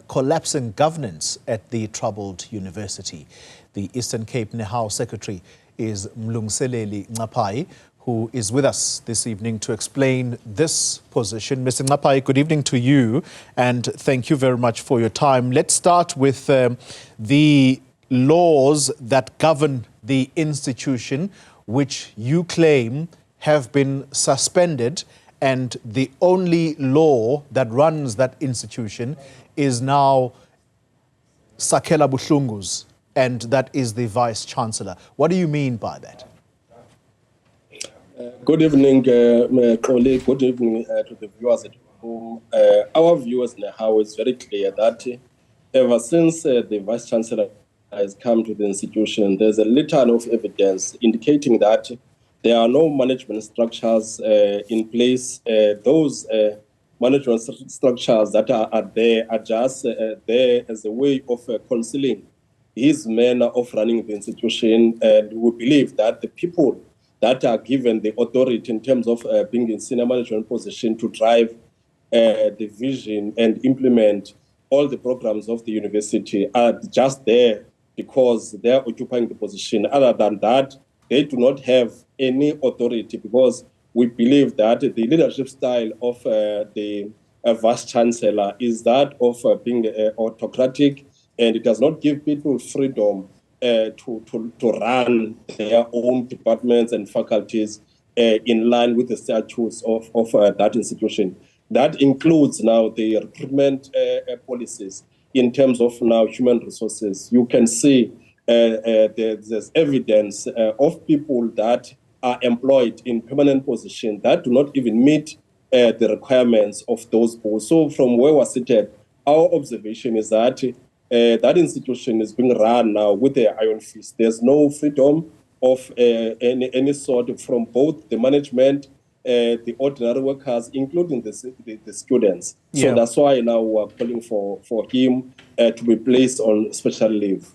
collapsing governance at the troubled university. The Eastern Cape Nehawu Secretary is Mlungiseleli Ncapayi, who is with us this evening to explain this position. Mr. Ncapayi, good evening to you, and thank you very much for your time. Let's start with the laws that govern the institution, which you claim have been suspended, and the only law that runs that institution is now Sakhela Buhlungu's, and that is the Vice-Chancellor. What do you mean by that? Good evening, colleague. Good evening to the viewers at home. Our viewers now is very clear that ever since the Vice-Chancellor has come to the institution, there's a litany of evidence indicating that there are no management structures in place. Those management structures that are there are just there as a way of concealing his manner of running the institution. And we believe that the people that are given the authority in terms of being in senior management position to drive the vision and implement all the programs of the university are just there because they are occupying the position. Other than that, they do not have any authority, because we believe that the leadership style of the Vice-Chancellor is that of being autocratic, and it does not give people freedom to run their own departments and faculties in line with the statutes of that institution. That includes now the recruitment policies in terms of now human resources. You can see there's evidence of people that are employed in permanent position that do not even meet the requirements of those posts. So from where we're seated, our observation is that that institution is being run now with the iron fist. There's no freedom of any sort from both the management, the ordinary workers, including the students. So that's why now we're calling for him to be placed on special leave.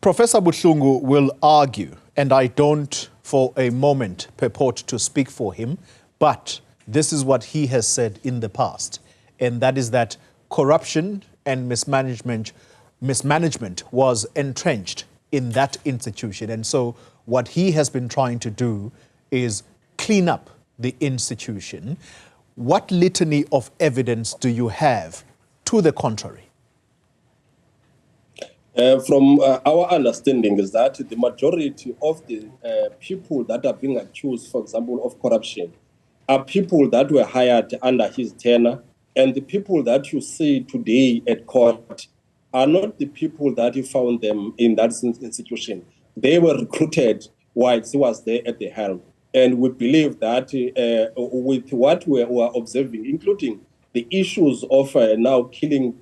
Professor Buhlungu will argue, and I don't for a moment purport to speak for him, but this is what he has said in the past, and that is that corruption and mismanagement was entrenched in that institution. And so what he has been trying to do is clean up the institution. What litany of evidence do you have to the contrary? From our understanding is that the majority of the people that are being accused, for example, of corruption, are people that were hired under his tenure, and the people that you see today at court are not the people that you found them in that institution. They were recruited while he was there at the helm. And we believe that with what we are observing, including the issues of now killing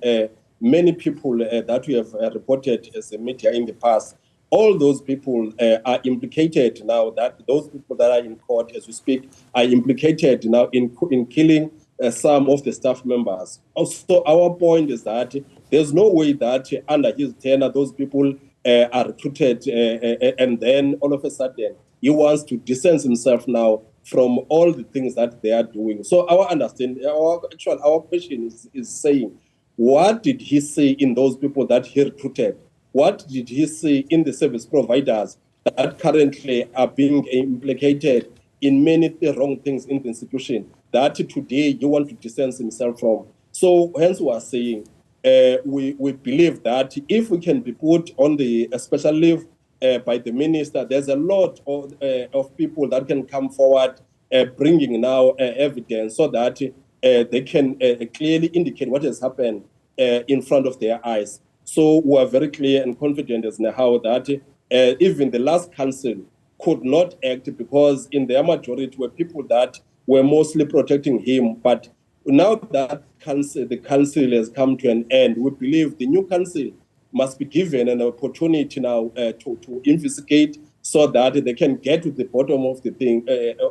many people that we have reported as a media in the past, all those people are implicated now. That those people that are in court as we speak are implicated now in killing some of the staff members. Also, our point is that there's no way that under his tenure those people are recruited and then all of a sudden he wants to distance himself now from all the things that they are doing. So our understanding, our question is saying, what did he see in those people that he recruited? What did he see in the service providers that currently are being implicated in many wrong things in the institution that today you want to distance himself from? So hence we are saying we believe that if we can be put on the special leave by the minister, there's a lot of people that can come forward bringing now evidence so that they can clearly indicate what has happened in front of their eyes. So we are very clear and confident as Nehawu that even the last council could not act because in their majority were people that were mostly protecting him. But now that the council has come to an end, we believe the new council must be given an opportunity now to investigate so that they can get to the bottom of the thing,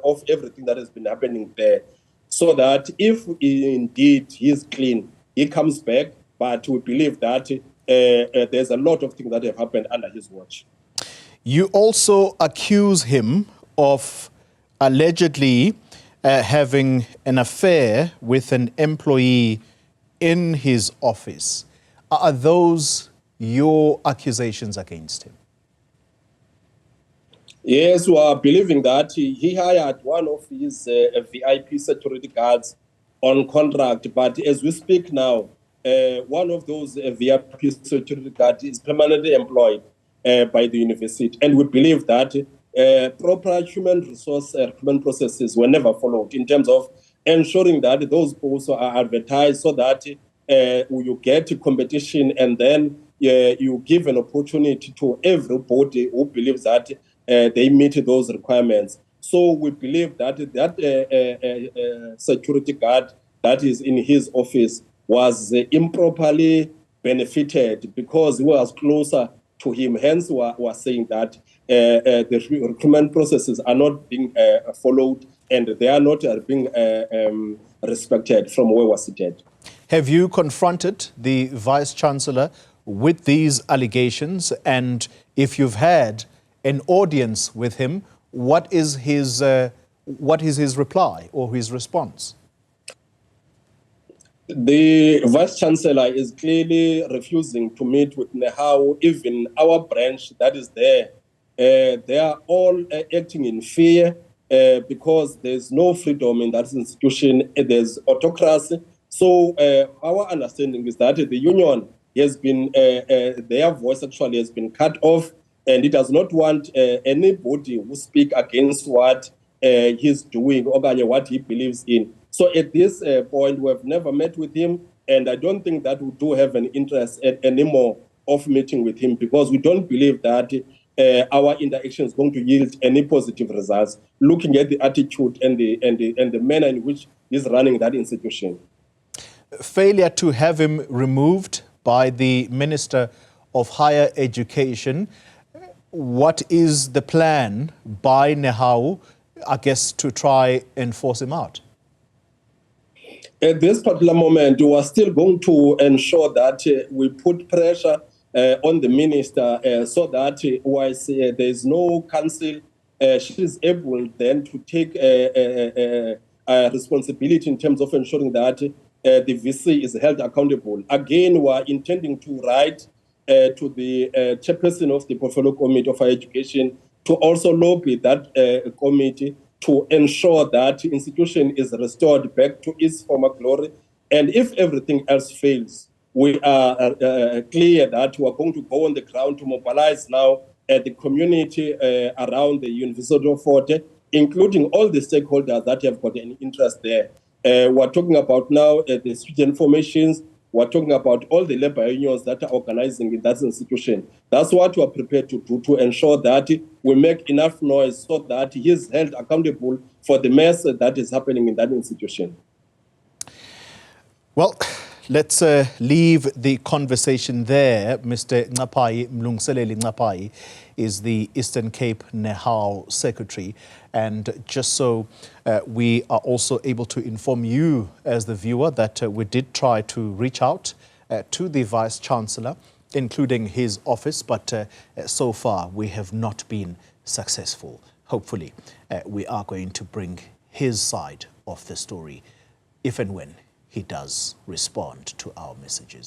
of everything that has been happening there. So that if indeed he is clean, he comes back, but we believe that there's a lot of things that have happened under his watch. You also accuse him of allegedly having an affair with an employee in his office. Are those your accusations against him? Yes, we are believing that he hired one of his VIP security guards on contract. But as we speak now, one of those VIP security guards is permanently employed by the university. And we believe that proper human resource recruitment processes were never followed in terms of ensuring that those posts are advertised so that you get competition, and then you give an opportunity to everybody who believes that they meet those requirements. So we believe that that security guard that is in his office was improperly benefited because he was closer to him. Hence, we are saying that the recruitment processes are not being followed, and they are not being respected from where we're seated. Have you confronted the Vice-Chancellor with these allegations? And if you've had an audience with him, what is his reply or his response? The Vice-Chancellor is clearly refusing to meet with Nehawu. Even our branch that is there, they are all acting in fear because there's no freedom in that institution. There's autocracy. So our understanding is that the union has been, their voice actually has been cut off, and it does not want anybody who speak against what he's doing or what he believes in. So at this point, we have never met with him, and I don't think that we do have an interest anymore of meeting with him, because we don't believe that our interaction is going to yield any positive results, looking at the attitude and the manner in which he's running that institution. Failure to have him removed by the Minister of Higher Education. What is the plan by Nehawu, I guess, to try and force him out? At this particular moment, we are still going to ensure that we put pressure on the minister so that whilst there is no council, she is able then to take responsibility in terms of ensuring that the VC is held accountable. Again, we are intending to write to the chairperson of the Portfolio Committee of Higher Education to also lobby that committee to ensure that the institution is restored back to its former glory. And if everything else fails, we are clear that we are going to go on the ground to mobilize now the community around the University of Fort Hare, including all the stakeholders that have got any interest there. We're talking about now the student formations. We're talking about all the labor unions that are organizing in that institution. That's what we're prepared to do, to ensure that we make enough noise so that he is held accountable for the mess that is happening in that institution. Well, let's leave the conversation there. Mr. Ncapayi, Mlungiseleli Ncapayi, is the Eastern Cape Nehawu Secretary. And just so we are also able to inform you as the viewer that we did try to reach out to the Vice-Chancellor, including his office, but so far we have not been successful. Hopefully, we are going to bring his side of the story if and when he does respond to our messages.